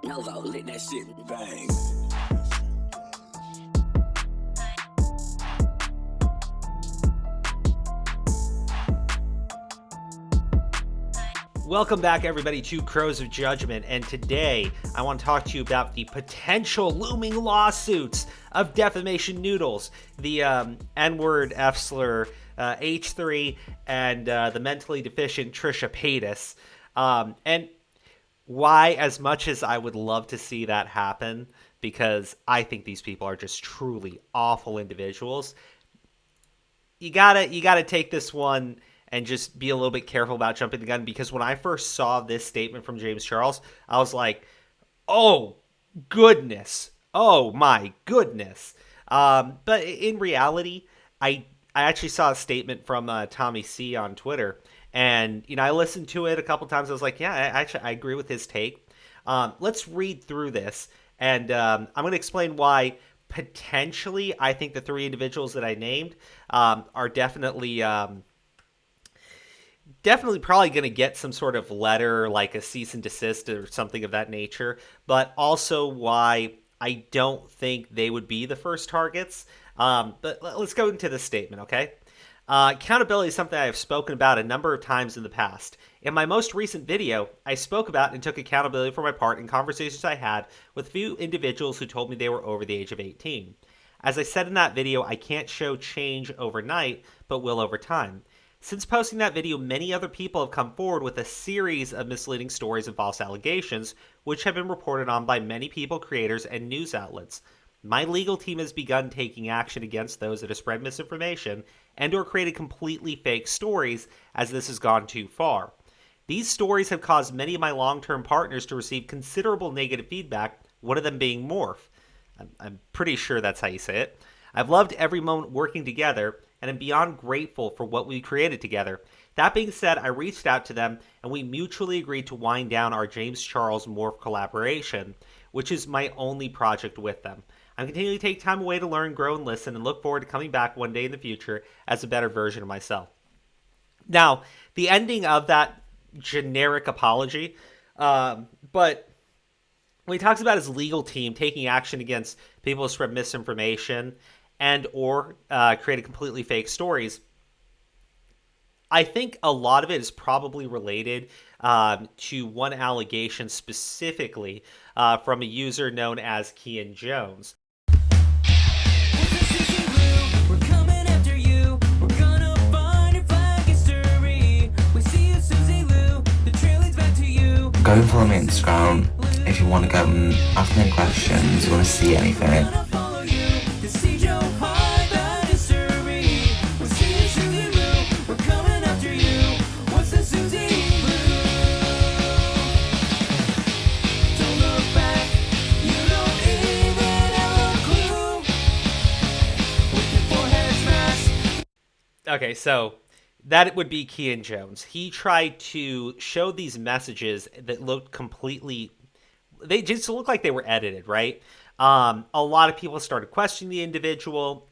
Melvo lit that shit bang. Welcome back, everybody, to Crows of Judgment, and today I want to talk to you about the potential looming lawsuits of defamation Noodles, the N-word F-slur H3, and the mentally deficient Trisha Paytas, and why, as much as I would love to see that happen, because I think these people are just truly awful individuals, you gotta take this one and just be a little bit careful about jumping the gun, because when I first saw this statement from James Charles, I was like, oh, goodness. Oh, my goodness. But in reality, I actually saw a statement from Tommy C on Twitter, and, I listened to it a couple times. I was like, yeah, I agree with his take. Let's read through this, and I'm going to explain why potentially I think the three individuals that I named are definitely probably going to get some sort of letter, like a cease and desist or something of that nature, but also why I don't think they would be the first targets. But let's go into this statement, okay? Accountability is something I have spoken about a number of times in the past. In my most recent video, I spoke about and took accountability for my part in conversations I had with a few individuals who told me they were over the age of 18. As I said in that video, I can't show change overnight, but will over time. Since posting that video, many other people have come forward with a series of misleading stories and false allegations, which have been reported on by many people, creators, and news outlets. My legal team has begun taking action against those that have spread misinformation and or created completely fake stories, as this has gone too far. These stories have caused many of my long-term partners to receive considerable negative feedback, one of them being Morph. I'm pretty sure that's how you say it. I've loved every moment working together, and am beyond grateful for what we created together. That being said, I reached out to them, and we mutually agreed to wind down our James Charles Morph collaboration, which is my only project with them. I'm continuing to take time away to learn, grow, and listen, and look forward to coming back one day in the future as a better version of myself. Now, the ending of that generic apology, but when he talks about his legal team taking action against people who spread misinformation and or created completely fake stories, I think a lot of it is probably related to one allegation specifically from a user known as Kian Jones. Go and follow me on Instagram if you want to go and ask me any questions, you want to see anything. Okay, so that would be Kian Jones. He tried to show these messages that looked completely... They just looked like they were edited, right? A lot of people started questioning the individual.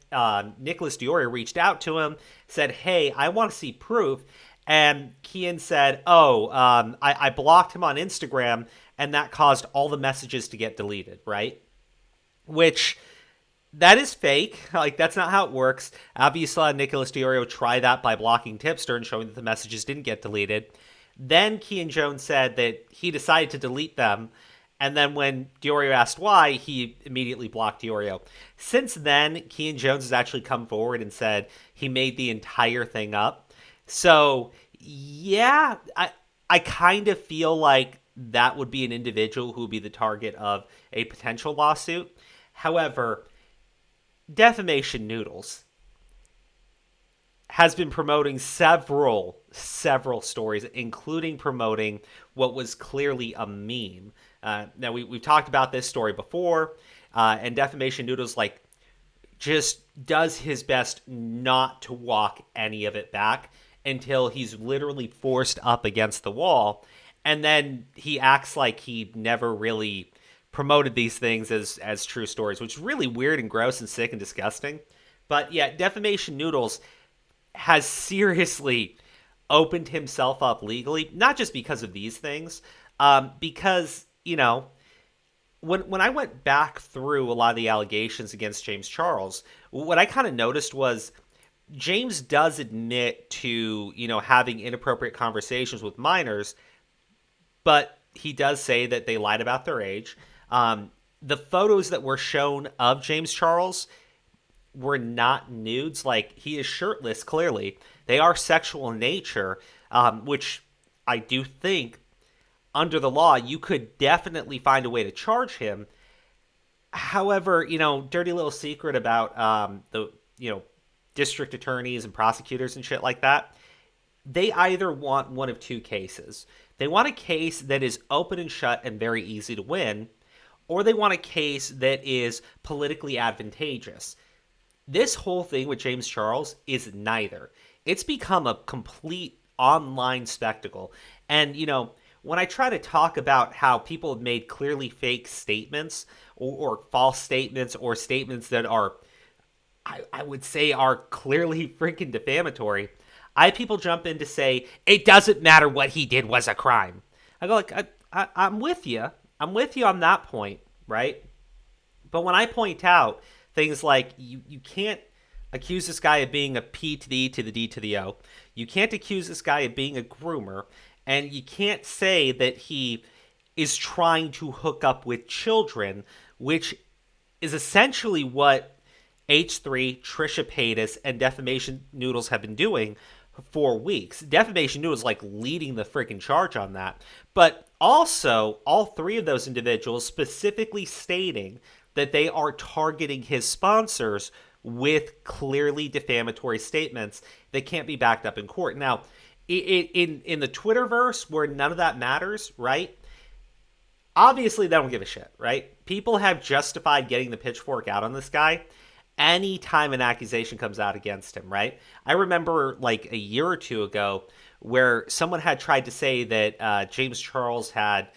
Nicholas Diorio reached out to him, said, hey, I want to see proof. And Kian said, I blocked him on Instagram, and that caused all the messages to get deleted, right? Which... that is fake. Like, that's not how it works. Obviously, Nicholas Diorio tried that by blocking Tipster and showing that the messages didn't get deleted. Then Kian Jones said that he decided to delete them. And then when Diorio asked why, he immediately blocked Diorio. Since then, Kian Jones has actually come forward and said he made the entire thing up. So, yeah, I kind of feel like that would be an individual who would be the target of a potential lawsuit. However, Defamation Noodles has been promoting several stories, including promoting what was clearly a meme. Now, we've talked about this story before, and Defamation Noodles, just does his best not to walk any of it back until he's literally forced up against the wall, and then he acts like he never really promoted these things as true stories, which is really weird and gross and sick and disgusting. But yeah, Defamation Noodles has seriously opened himself up legally, not just because of these things, because, when I went back through a lot of the allegations against James Charles, what I kind of noticed was James does admit to, having inappropriate conversations with minors, but he does say that they lied about their age. The photos that were shown of James Charles were not nudes. Like, he is shirtless, clearly. They are sexual in nature, which I do think, under the law, you could definitely find a way to charge him. However, dirty little secret about the, district attorneys and prosecutors and shit like that. They either want one of two cases. They want a case that is open and shut and very easy to win, or they want a case that is politically advantageous. This whole thing with James Charles is neither. It's become a complete online spectacle. And, when I try to talk about how people have made clearly fake statements or false statements or statements that are, I would say, are clearly freaking defamatory, I have people jump in to say, it doesn't matter what he did was a crime. I go, like, I'm with you. I'm with you on that point, right? But when I point out things like you can't accuse this guy of being a P to the E to the D to the O. You can't accuse this guy of being a groomer. And you can't say that he is trying to hook up with children, which is essentially what H3, Trisha Paytas, and Defamation Noodles have been doing for weeks. Defamation Noodles like leading the freaking charge on that. But also, all three of those individuals specifically stating that they are targeting his sponsors with clearly defamatory statements that can't be backed up in court. Now, in the Twitterverse, where none of that matters, right? Obviously, they don't give a shit, right? People have justified getting the pitchfork out on this guy anytime an accusation comes out against him, right? I remember like a year or two ago where someone had tried to say that James Charles had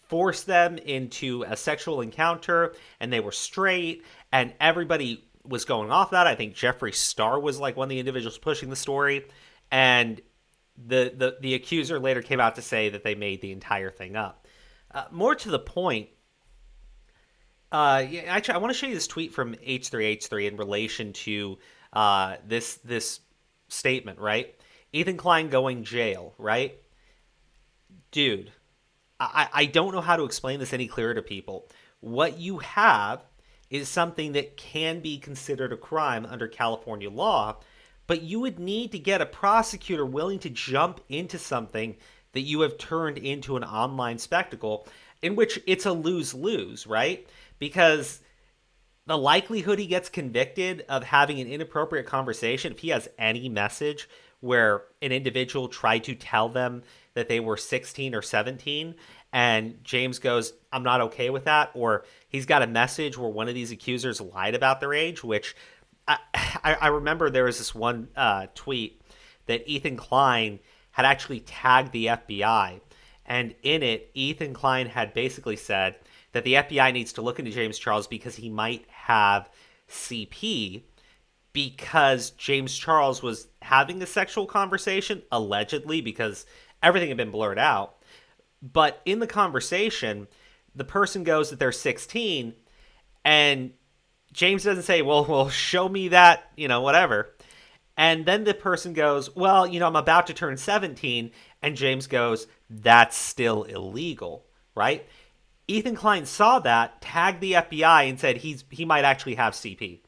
forced them into a sexual encounter and they were straight, and everybody was going off that. I think Jeffree Star was like one of the individuals pushing the story, and the accuser later came out to say that they made the entire thing up. More to the point, actually, I want to show you this tweet from h3h3 in relation to this statement, right? Ethan Klein going jail, right? Dude, I don't know how to explain this any clearer to people. What you have is something that can be considered a crime under California law, but you would need to get a prosecutor willing to jump into something that you have turned into an online spectacle in which it's a lose-lose, right? Because the likelihood he gets convicted of having an inappropriate conversation, if he has any message where an individual tried to tell them that they were 16 or 17, and James goes, I'm not okay with that, or he's got a message where one of these accusers lied about their age, which I remember there was this one tweet that Ethan Klein had actually tagged the FBI, and in it, Ethan Klein had basically said that the FBI needs to look into James Charles because he might have CP, because James Charles was having a sexual conversation, allegedly, because everything had been blurred out. But in the conversation, the person goes that they're 16, and James doesn't say, well, show me that, whatever. And then the person goes, well, I'm about to turn 17. And James goes, that's still illegal, right? Ethan Klein saw that, tagged the FBI, and said he might actually have CP.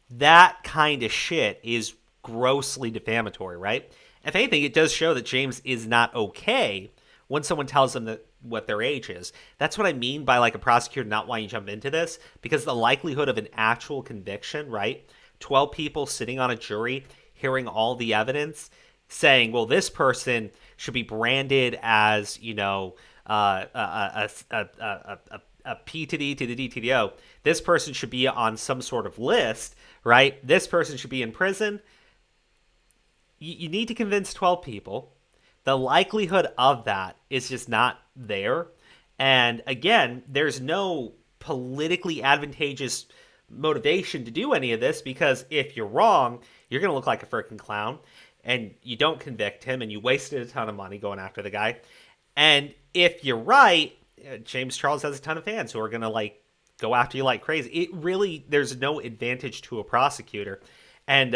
That kind of shit is grossly defamatory, right? If anything, it does show that James is not okay when someone tells them that what their age is. That's what I mean by like a prosecutor not wanting to jump into this, because the likelihood of an actual conviction, right? 12 people sitting on a jury, hearing all the evidence, saying, well, this person should be branded as, a P to D to the D to the O. This person should be on some sort of list, right? This person should be in prison. You need to convince 12 people. The likelihood of that is just not there. And again, there's no politically advantageous motivation to do any of this, because if you're wrong, you're going to look like a freaking clown, and you don't convict him, and you wasted a ton of money going after the guy. And if you're right, James Charles has a ton of fans who are going to like go after you like crazy. It really, there's no advantage to a prosecutor. And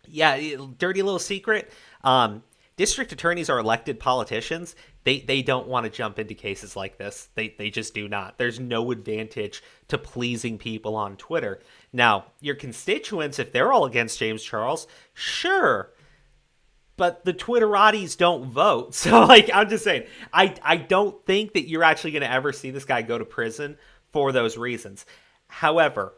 dirty little secret. District attorneys are elected politicians. They don't want to jump into cases like this. They just do not. There's no advantage to pleasing people on Twitter. Now, your constituents, if they're all against James Charles, sure. But the Twitterati's don't vote. So, like, I'm just saying, I don't think that you're actually going to ever see this guy go to prison for those reasons. However,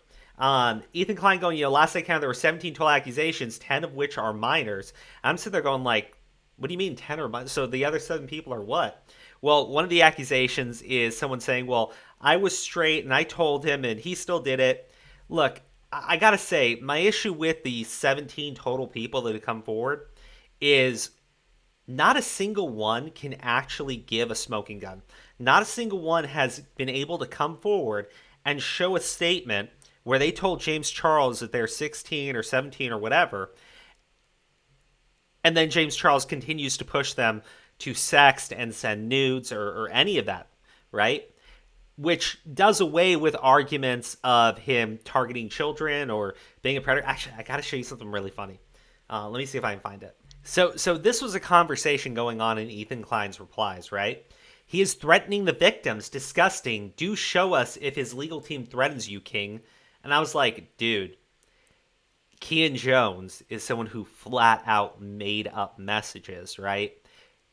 Ethan Klein going, last I counted, there were 17 total accusations, 10 of which are minors. I'm sitting there going, like, what do you mean 10 are minors? So the other 7 people are what? Well, one of the accusations is someone saying, well, I was straight and I told him and he still did it. Look, I got to say, my issue with the 17 total people that have come forward is not a single one can actually give a smoking gun. Not a single one has been able to come forward and show a statement where they told James Charles that they're 16 or 17 or whatever, and then James Charles continues to push them to sext and send nudes or any of that, right? Which does away with arguments of him targeting children or being a predator. Actually, I got to show you something really funny. Let me see if I can find it. So this was a conversation going on in Ethan Klein's replies, right? He is threatening the victims. Disgusting. Do show us if his legal team threatens you, King. And I was like, dude, Kean Jones is someone who flat out made up messages, right?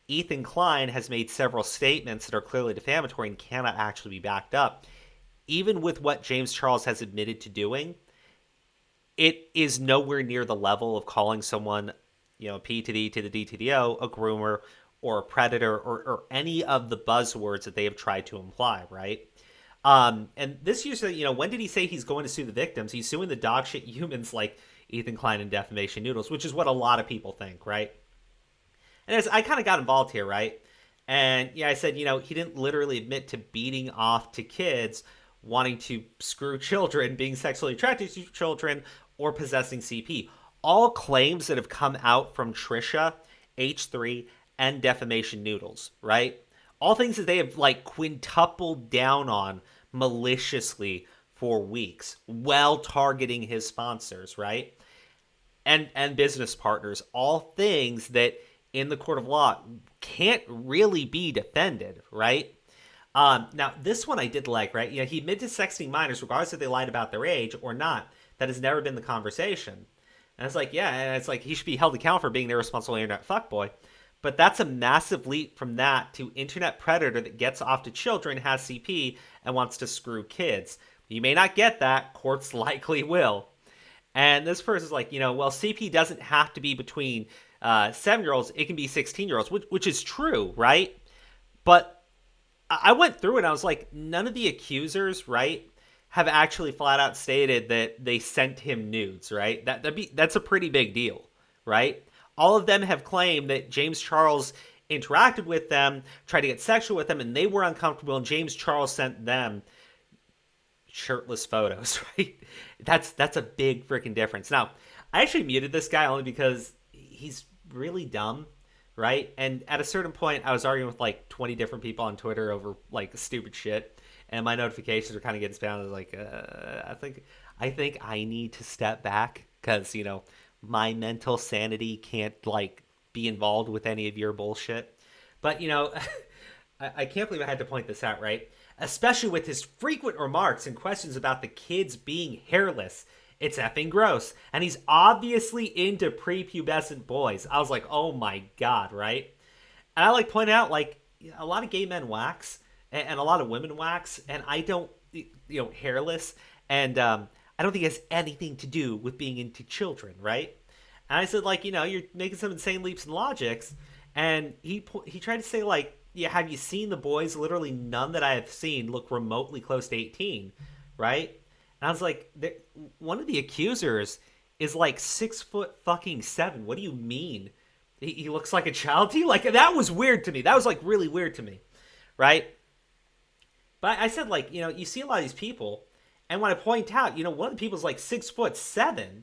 Ethan Klein has made several statements that are clearly defamatory and cannot actually be backed up. Even with what James Charles has admitted to doing, it is nowhere near the level of calling someone, P to the D to the O, a groomer, or a predator, or any of the buzzwords that they have tried to imply, right? And this usually, when did he say he's going to sue the victims? He's suing the dog shit humans like Ethan Klein and Defamation Noodles, which is what a lot of people think, right? And as I kind of got involved here, right? And I said, he didn't literally admit to beating off to kids, wanting to screw children, being sexually attracted to children, or possessing CP. All claims that have come out from Trisha, H3, and Defamation Noodles, right? All things that they have like quintupled down on maliciously for weeks, while targeting his sponsors, right? And business partners, all things that in the court of law can't really be defended, right? Now, this one I did like, right? He admitted to sexting minors, regardless if they lied about their age or not. That has never been the conversation. And it's like, and it's like he should be held accountable for being an irresponsible internet fuckboy. But that's a massive leap from that to internet predator that gets off to children, has CP, and wants to screw kids. You may not get that. Courts likely will. And this person's like, well, CP doesn't have to be between 7-year-olds. It can be 16-year-olds, which is true, right? But I went through it. And I was like, none of the accusers, right, have actually flat out stated that they sent him nudes, right? That's a pretty big deal, right? All of them have claimed that James Charles interacted with them, tried to get sexual with them, and they were uncomfortable, and James Charles sent them shirtless photos, right? That's a big freaking difference. Now, I actually muted this guy only because he's really dumb, right? And at a certain point, I was arguing with like 20 different people on Twitter over like stupid shit, and my notifications were kind of getting spammed. I was like, I think I need to step back because, my mental sanity can't like be involved with any of your bullshit. But I can't believe I had to point this out, right? Especially with his frequent remarks and questions about the kids being hairless. It's effing gross. And he's obviously into prepubescent boys. I was like, oh my God, right? And I like point out, like, a lot of gay men wax and a lot of women wax, and I don't, hairless, and I don't think it has anything to do with being into children, right? And I said, like, you're making some insane leaps and logics. And he tried to say, like, have you seen the boys? Literally none that I have seen look remotely close to 18, right? And I was like, one of the accusers is like 6'7". What do you mean? He looks like a child to you? Like, that was weird to me. That was like really weird to me, right? But I said, like, you see a lot of these people. And when I point out, one of the people's like 6'7",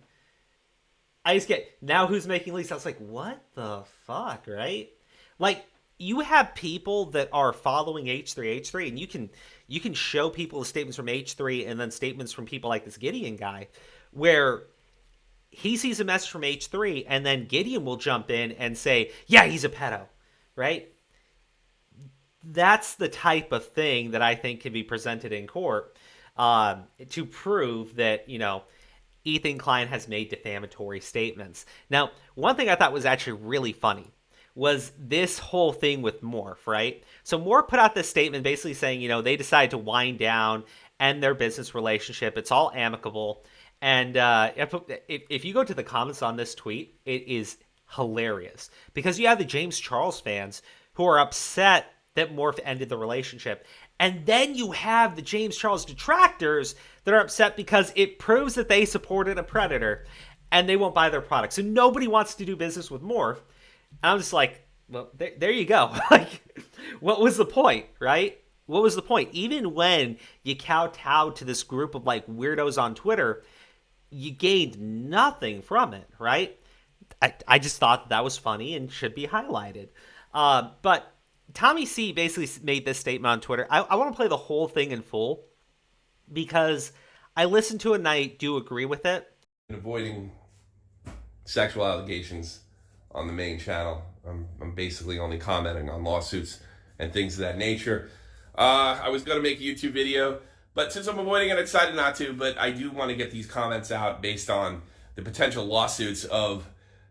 I just get, now who's making leaks? I was like, what the fuck, right? Like, you have people that are following H3H3, and you can show people the statements from H3 and then statements from people like this Gideon guy, where he sees a message from H3 and then Gideon will jump in and say, yeah, he's a pedo, right? That's the type of thing that I think can be presented in court to prove that, Ethan Klein has made defamatory statements. Now, one thing I thought was actually really funny was this whole thing with Morph, right? So Morph put out this statement basically saying, they decided to wind down, end their business relationship. It's all amicable. And if you go to the comments on this tweet, it is hilarious because you have the James Charles fans who are upset that Morph ended the relationship. And then you have the James Charles detractors that are upset because it proves that they supported a predator and they won't buy their product. So nobody wants to do business with Morph. And I'm just like, well, there you go. Like, what was the point, right? What was the point? Even when you kowtowed to this group of like weirdos on Twitter, you gained nothing from it, right? I just thought that was funny and should be highlighted. But Tommy C basically made this statement on Twitter. I want to play the whole thing in full because I listened to it and I do agree with it. Avoiding sexual allegations on the main channel. I'm basically only commenting on lawsuits and things of that nature. I was going to make a YouTube video, but since I'm avoiding it, I decided not to. But I do want to get these comments out based on the potential lawsuits of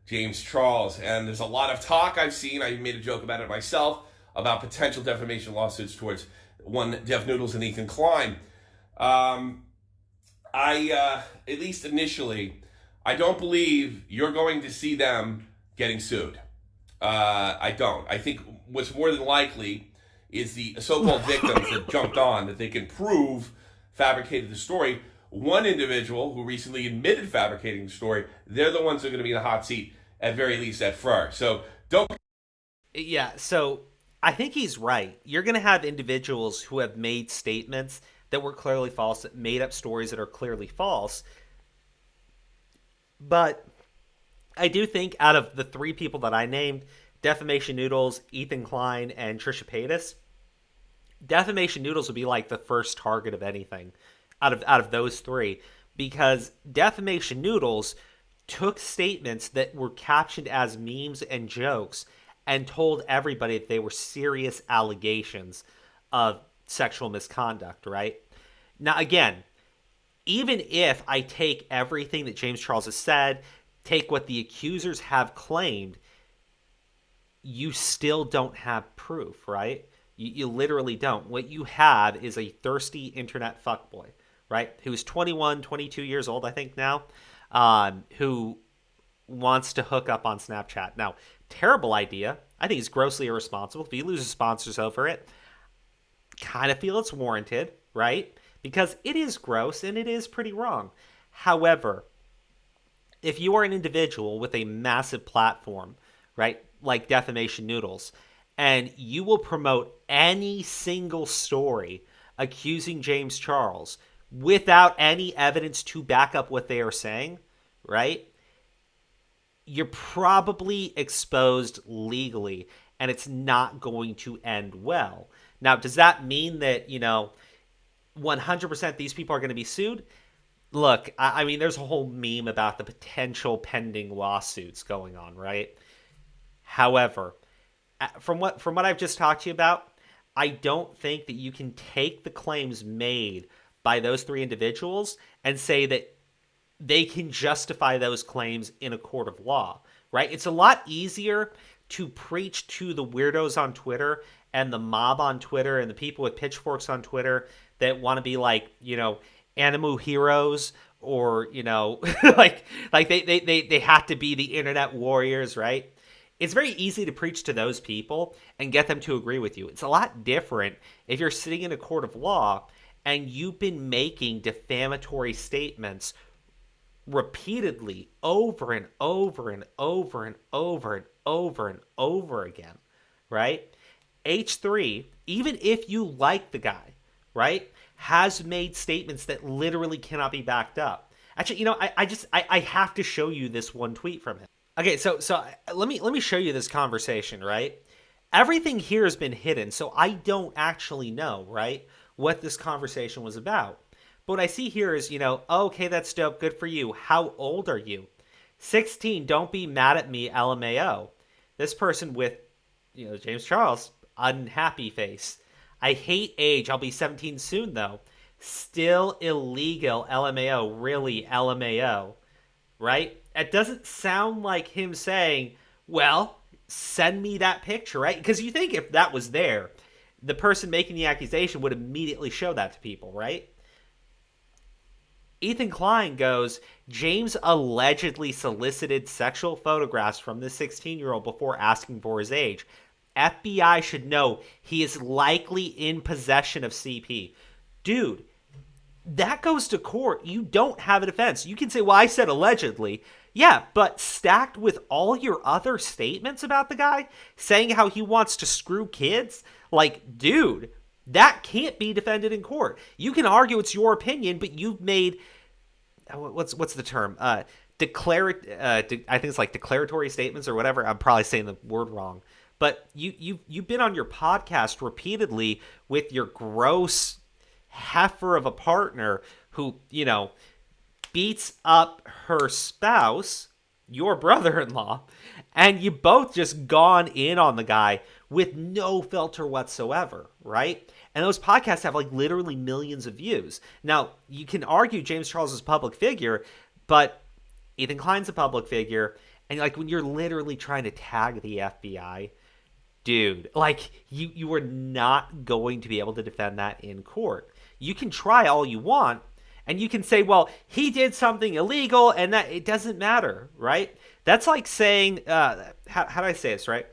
James Charles. And there's a lot of talk I've seen. I made a joke about it myself, about potential defamation lawsuits towards one Def Noodles and Ethan Klein. At least initially, I don't believe you're going to see them getting sued. I don't. I think what's more than likely is the so-called victims that jumped on, that they can prove fabricated the story. One individual who recently admitted fabricating the story, they're the ones that are going to be in the hot seat, at very least at first. So don't... Yeah, so I think he's right. You're going to have individuals who have made statements that were clearly false, that made up stories that are clearly false. But I do think out of the three people that I named, Defamation Noodles, Ethan Klein, and Trisha Paytas, Defamation Noodles would be like the first target of anything out of those three, because Defamation Noodles took statements that were captioned as memes and jokes and told everybody that they were serious allegations of sexual misconduct, right? Now, again, even if I take everything that James Charles has said, take what the accusers have claimed, you still don't have proof, right? You literally don't. What you have is a thirsty internet fuckboy, right? Who's 21, 22 years old, I think now, who wants to hook up on Snapchat. Now, terrible idea. I think he's grossly irresponsible. If he loses sponsors over it, kind of feel it's warranted, right? Because it is gross and it is pretty wrong. However, if you are an individual with a massive platform, right, like Defamation Noodles, and you will promote any single story accusing James Charles without any evidence to back up what they are saying, right, you're probably exposed legally, and it's not going to end well. Now, does that mean that, 100% these people are going to be sued? Look, I mean, there's a whole meme about the potential pending lawsuits going on, right? However, from what I've just talked to you about, I don't think that you can take the claims made by those three individuals and say that they can justify those claims in a court of law, right? It's a lot easier to preach to the weirdos on Twitter and the mob on Twitter and the people with pitchforks on Twitter that want to be like, animal heroes, or, like they have to be the internet warriors, right? It's very easy to preach to those people and get them to agree with you. It's a lot different if you're sitting in a court of law and you've been making defamatory statements repeatedly over and over and over and over and over and over again, right? H3, even if you like the guy, right, has made statements that literally cannot be backed up. Actually, I have to show you this one tweet from him. Okay, so let me show you this conversation, right? everything here has been hidden, so I don't actually know, right, what this conversation was about. But what I see here is, okay, that's dope, good for you. How old are you? 16, don't be mad at me, LMAO. This person with, James Charles, unhappy face. I hate age, I'll be 17 soon though. Still illegal, LMAO, really, LMAO, right? It doesn't sound like him saying, well, send me that picture, right? Because you think if that was there, the person making the accusation would immediately show that to people, right? Ethan Klein goes, James allegedly solicited sexual photographs from the 16-year-old before asking for his age. FBI should know he is likely in possession of CP. Dude, that goes to court. You don't have a defense. You can say, well, I said allegedly. Yeah, but stacked with all your other statements about the guy, saying how he wants to screw kids, like, dude, that can't be defended in court. You can argue it's your opinion, but you've made, what's the term? I think it's like declaratory statements or whatever. I'm probably saying the word wrong. But you've been on your podcast repeatedly with your gross heifer of a partner who, beats up her spouse, your brother-in-law, and you both just gone in on the guy with no filter whatsoever, right? And those podcasts have like literally millions of views. Now, you can argue James Charles is a public figure, but Ethan Klein's a public figure, and like when you're literally trying to tag the FBI, dude, like you are not going to be able to defend that in court. You can try all you want, and you can say, well, he did something illegal, and that it doesn't matter, right? That's like saying, how do I say this, right?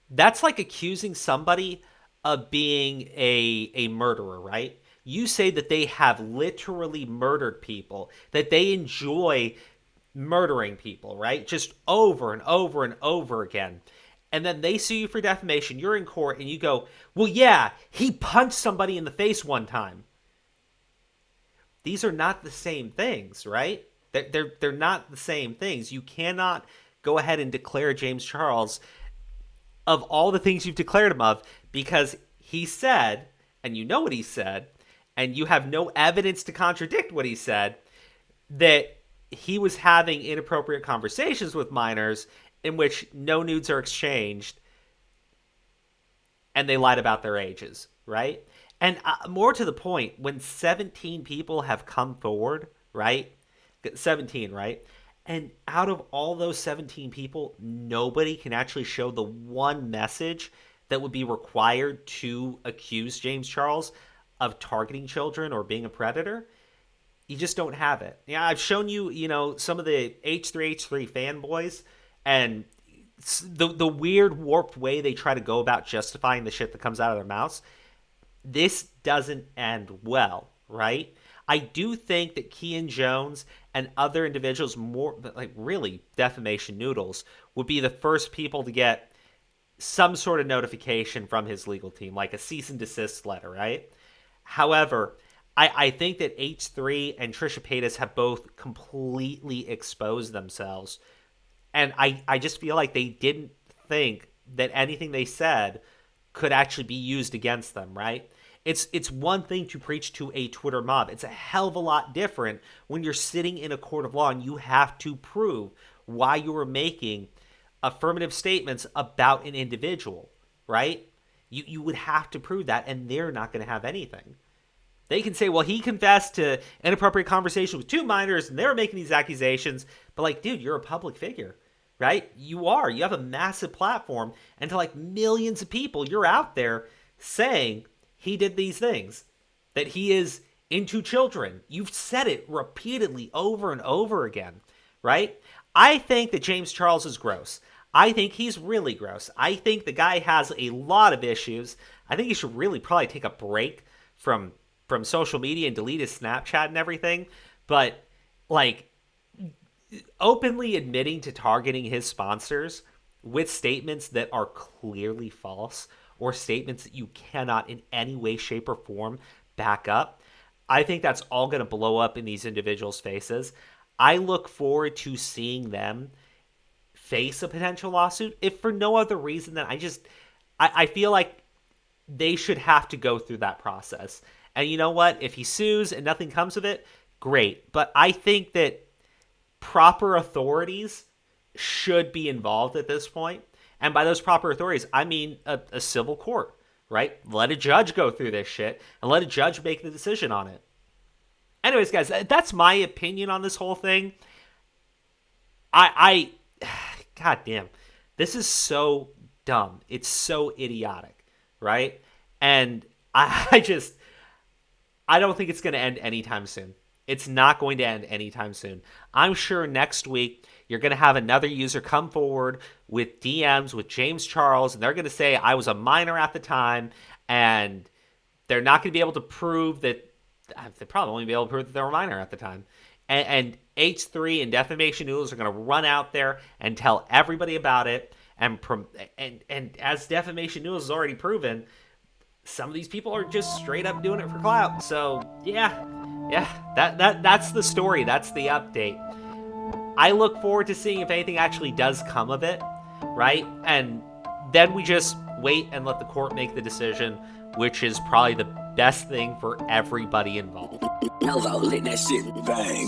That's like accusing somebody of being a murderer, right? You say that they have literally murdered people, that they enjoy murdering people, right? Just over and over and over again. And then they sue you for defamation. You're in court, and you go, well, yeah, he punched somebody in the face one time. These are not the same things, right? They're not the same things. You cannot go ahead and declare James Charles of all the things you've declared him of, because he said, and you know what he said, and you have no evidence to contradict what he said, that he was having inappropriate conversations with minors in which no nudes are exchanged, and they lied about their ages, right? And more to the point, when 17 people have come forward, right? 17, right? And out of all those 17 people, nobody can actually show the one message that would be required to accuse James Charles of targeting children or being a predator. You just don't have it. Yeah, I've shown you, some of the h3h3 fanboys and the weird warped way they try to go about justifying the shit that comes out of their mouths. This doesn't end well, right? I do think that Kean Jones and other individuals, more like really defamation noodles, would be the first people to get some sort of notification from his legal team, like a cease and desist letter, right? However, I think that H3 and Trisha Paytas have both completely exposed themselves. And I just feel like they didn't think that anything they said could actually be used against them, right? It's one thing to preach to a Twitter mob. It's a hell of a lot different when you're sitting in a court of law and you have to prove why you were making affirmative statements about an individual, right? You would have to prove that, and they're not going to have anything. They can say, well, he confessed to inappropriate conversation with 2 minors, and they were making these accusations. But, like, dude, you're a public figure, right? You are. You have a massive platform. And to, like, millions of people, you're out there saying he did these things, that he is into children. You've said it repeatedly over and over again, right? I think that James Charles is gross. I think he's really gross. I think the guy has a lot of issues. I think he should really probably take a break from social media and delete his Snapchat and everything. But, like, openly admitting to targeting his sponsors with statements that are clearly false or statements that you cannot in any way, shape, or form back up, I think that's all going to blow up in these individuals' faces. I look forward to seeing them face a potential lawsuit, if for no other reason than I feel like they should have to go through that process. And you know what? If he sues and nothing comes of it, great. But I think that proper authorities should be involved at this point. And by those proper authorities, I mean a civil court, right? Let a judge go through this shit and let a judge make the decision on it. Anyways, guys, that's my opinion on this whole thing. God damn, this is so dumb. It's so idiotic, right? And I don't think it's going to end anytime soon. It's not going to end anytime soon. I'm sure next week you're going to have another user come forward with DMs with James Charles, and they're going to say, I was a minor at the time, and they're not going to be able to prove that. They probably won't be able to prove that they were a minor at the time. And H3 and Defamation Noodles are going to run out there and tell everybody about it. And as Defamation Noodles has already proven, some of these people are just straight up doing it for clout. So yeah, that's the story. That's the update. I look forward to seeing if anything actually does come of it, right? And then we just wait and let the court make the decision, which is probably the best thing for everybody involved. Novo, let that shit bang.